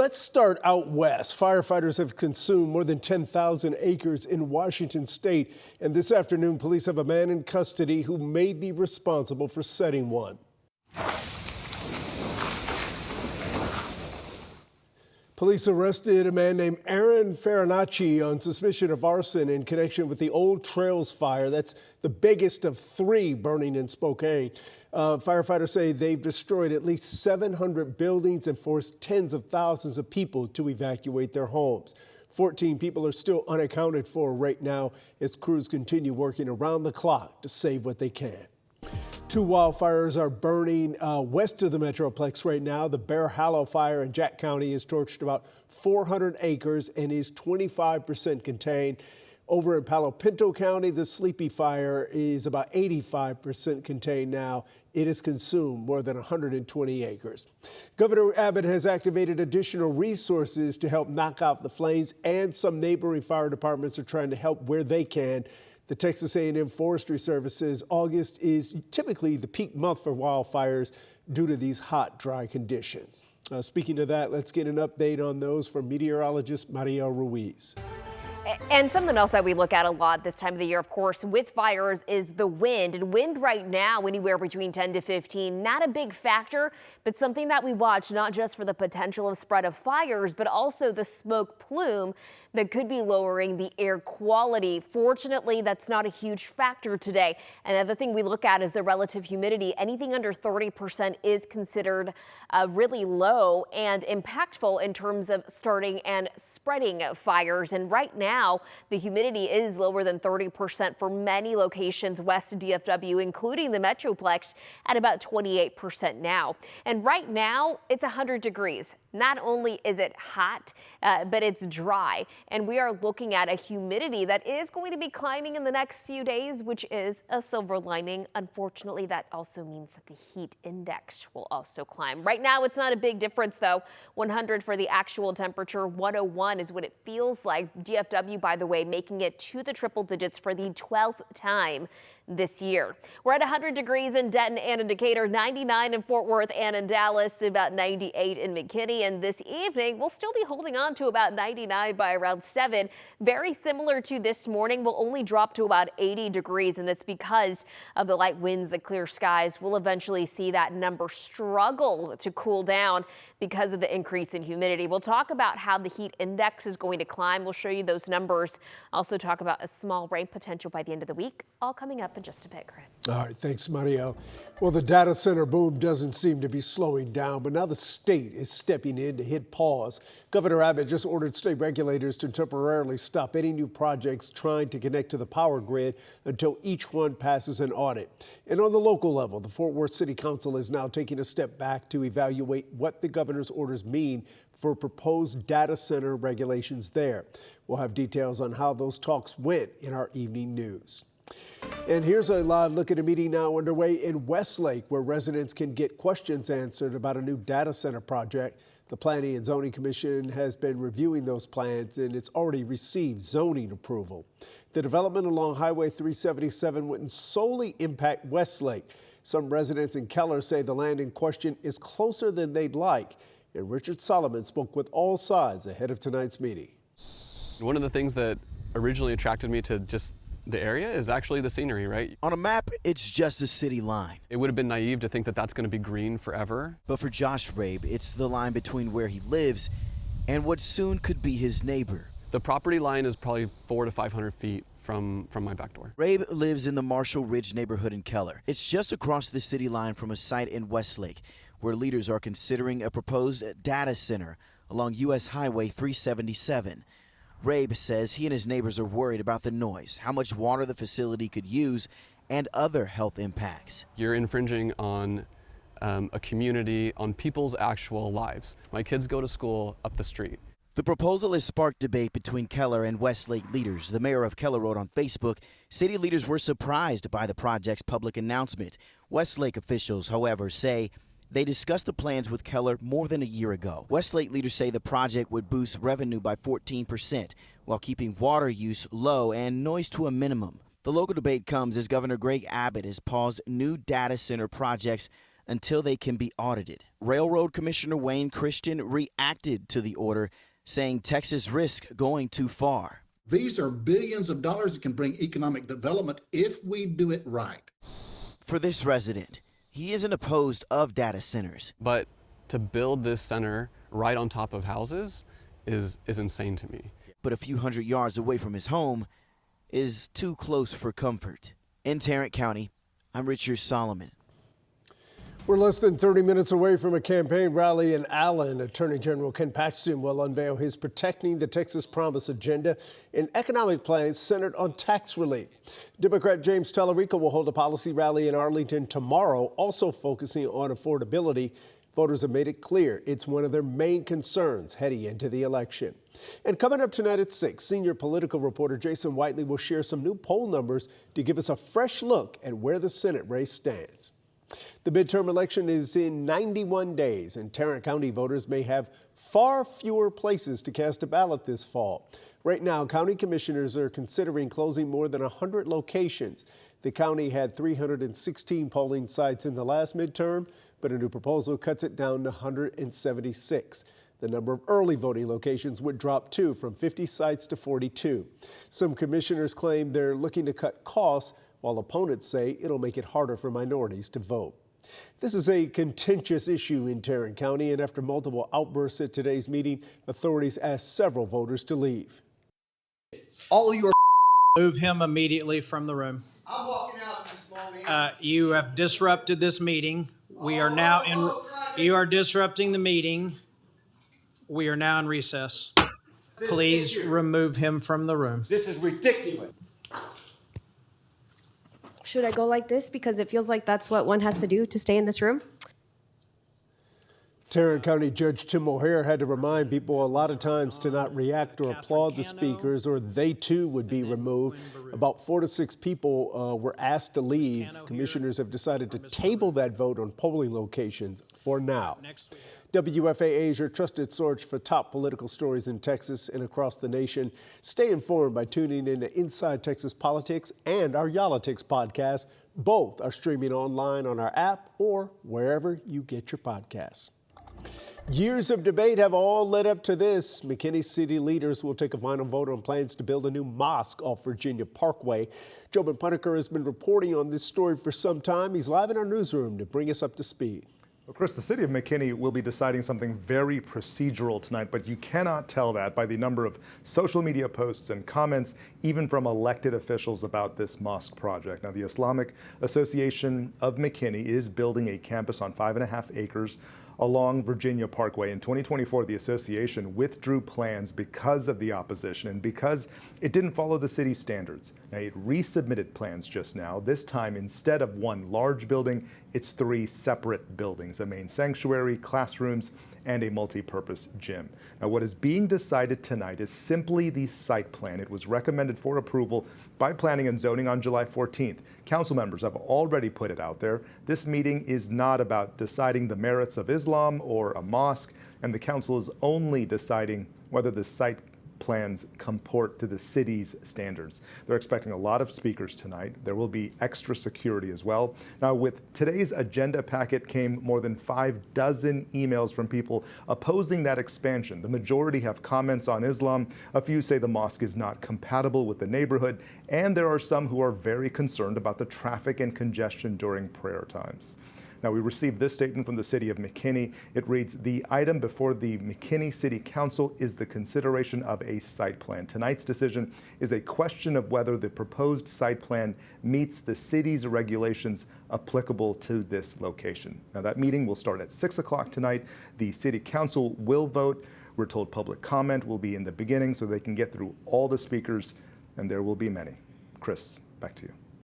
Let's start out west. Firefighters have consumed more than 10,000 acres in Washington state. And this afternoon, police have a man in custody who may be responsible for setting one. Police arrested a man named Aaron Farinacci on suspicion of arson in connection with the Old Trails fire. That's the biggest of 3 burning in Spokane. Firefighters say they've destroyed at least 700 buildings and forced tens of thousands of people to evacuate their homes. 14 people are still unaccounted for right now as crews continue working around the clock to save what they can. 2 wildfires are burning west of the Metroplex right now. The Bear Hollow fire in Jack County has torched about 400 acres and is 25% contained. Over in Palo Pinto County, the Sleepy Fire is about 85% contained now. It has consumed more than 120 acres. Governor Abbott has activated additional resources to help knock out the flames, and some neighboring fire departments are trying to help where they can. The Texas A&M Forestry Service says August is typically the peak month for wildfires due to these hot, dry conditions. Speaking of that, let's get an update on those from meteorologist Maria Ruiz. And something else that we look at a lot this time of the year, of course, with fires is the wind. And wind right now, anywhere between 10 to 15, not a big factor, but something that we watch not just for the potential of spread of fires, but also the smoke plume that could be lowering the air quality. Fortunately, that's not a huge factor today. Another thing we look at is the relative humidity. Anything under 30% is considered really low and impactful in terms of starting and spreading fires. And right now, the humidity is lower than 30% for many locations west of DFW, including the Metroplex, at about 28% now. And right now, it's 100 degrees. Not only is it hot, but it's dry. And we are looking at a humidity that is going to be climbing in the next few days, which is a silver lining. Unfortunately, that also means that the heat index will also climb. Right now, it's not a big difference, though. 100 for the actual temperature. 101 is what it feels like. DFW, by the way, making it to the triple digits for the 12th time this year. We're at 100 degrees in Denton and in Decatur, 99 in Fort Worth and in Dallas, about 98 in McKinney. And this evening, we'll still be holding on to about 99 by around 7. Very similar to this morning. We'll only drop to about 80 degrees, and it's because of the light winds, the clear skies. We'll eventually see that number struggle to cool down because of the increase in humidity. We'll talk about how the heat index is going to climb. We'll show you those numbers. Also talk about a small rain potential by the end of the week. All coming up in just a bit, Chris. All right, thanks, Mario. Well, the data center boom doesn't seem to be slowing down, but now the state is stepping in to hit pause. Governor Abbott just ordered state regulators to temporarily stop any new projects trying to connect to the power grid until each one passes an audit. And on the local level, the Fort Worth City Council is now taking a step back to evaluate what the governor's orders mean for proposed data center regulations there. We'll have details on how those talks went in our evening news. And here's a live look at a meeting now underway in Westlake, where residents can get questions answered about a new data center project. The Planning and Zoning Commission has been reviewing those plans, and it's already received zoning approval. The development along Highway 377 wouldn't solely impact Westlake. Some residents in Keller say the land in question is closer than they'd like. And Richard Solomon spoke with all sides ahead of tonight's meeting. One of the things that originally attracted me to just the area is actually the scenery, right? On a map, it's just a city line. It would have been naive to think that that's going to be green forever. But for Josh Rabe, it's the line between where he lives and what soon could be his neighbor. The property line is probably 400 to 500 feet from my back door. Rabe lives in the Marshall Ridge neighborhood in Keller. It's just across the city line from a site in Westlake, where leaders are considering a proposed data center along U.S. Highway 377. Rabe says he and his neighbors are worried about the noise, how much water the facility could use, and other health impacts. You're infringing on a community, on people's actual lives. My kids go to school up the street. The proposal has sparked debate between Keller and Westlake leaders. The mayor of Keller wrote on Facebook, city leaders were surprised by the project's public announcement. Westlake officials, however, say they discussed the plans with Keller more than a year ago. Westlake leaders say the project would boost revenue by 14% while keeping water use low and noise to a minimum. The local debate comes as Governor Greg Abbott has paused new data center projects until they can be audited. Railroad Commissioner Wayne Christian reacted to the order, saying Texas risks going too far. These are billions of dollars that can bring economic development if we do it right. For this resident, he isn't opposed of data centers. But to build this center right on top of houses is insane to me. But a few hundred yards away from his home is too close for comfort. In Tarrant County, I'm Richard Solomon. We're less than 30 minutes away from a campaign rally in Allen. Attorney General Ken Paxton will unveil his Protecting the Texas Promise agenda and economic plans centered on tax relief. Democrat James Tallarico will hold a policy rally in Arlington tomorrow, also focusing on affordability. Voters have made it clear it's one of their main concerns heading into the election. And coming up tonight at 6, senior political reporter Jason Whiteley will share some new poll numbers to give us a fresh look at where the Senate race stands. The midterm election is in 91 days, and Tarrant County voters may have far fewer places to cast a ballot this fall. Right now, county commissioners are considering closing more than 100 locations. The county had 316 polling sites in the last midterm, but a new proposal cuts it down to 176. The number of early voting locations would drop too, from 50 sites to 42. Some commissioners claim they're looking to cut costs, while opponents say it'll make it harder for minorities to vote. This is a contentious issue in Tarrant County, and after multiple outbursts at today's meeting, authorities asked several voters to leave. All your move him immediately from the room. I'm walking out of this small meeting. You have disrupted this meeting. We are now in. You are disrupting the meeting. We are now in recess. Please remove him from the room. This is ridiculous. Should I go like this because it feels like that's what one has to do to stay in this room? Tarrant County Judge Tim O'Hare had to remind people a lot of times to not react or applaud the speakers, or they too would be removed. About 4 to 6 people were asked to leave. Commissioners have decided to table that vote on polling locations for now. WFAA is your trusted source for top political stories in Texas and across the nation. Stay informed by tuning in to Inside Texas Politics and our Yolitics podcast. Both are streaming online on our app or wherever you get your podcasts. Years of debate have all led up to this. McKinney city leaders will take a final vote on plans to build a new mosque off Virginia Parkway. Jobin Puneker has been reporting on this story for some time. He's live in our newsroom to bring us up to speed. Well, Chris, the city of McKinney will be deciding something very procedural tonight, but you cannot tell that by the number of social media posts and comments, even from elected officials about this mosque project. Now, the Islamic Association of McKinney is building a campus on 5.5 acres along Virginia Parkway. In 2024, the association withdrew plans because of the opposition and because it didn't follow the city's standards. Now, it resubmitted plans just now. This time, instead of one large building, it's 3 separate buildings, a main sanctuary, classrooms, and a multi-purpose gym. Now, what is being decided tonight is simply the site plan. It was recommended for approval by Planning and Zoning on July 14th. Council members have already put it out there. This meeting is not about deciding the merits of Islam or a mosque, and the council is only deciding whether the site plans comport to the city's standards. They're expecting a lot of speakers tonight. There will be extra security as well. Now, with today's agenda packet came more than 6 emails from people opposing that expansion. The majority have comments on Islam. A few say the mosque is not compatible with the neighborhood, and there are some who are very concerned about the traffic and congestion during prayer times. Now, we received this statement from the city of McKinney. It reads, the item before the McKinney City Council is the consideration of a site plan. Tonight's decision is a question of whether the proposed site plan meets the city's regulations applicable to this location. Now, that meeting will start at 6 o'clock tonight. The city council will vote. We're told public comment will be in the beginning so they can get through all the speakers, and there will be many. Chris, back to you.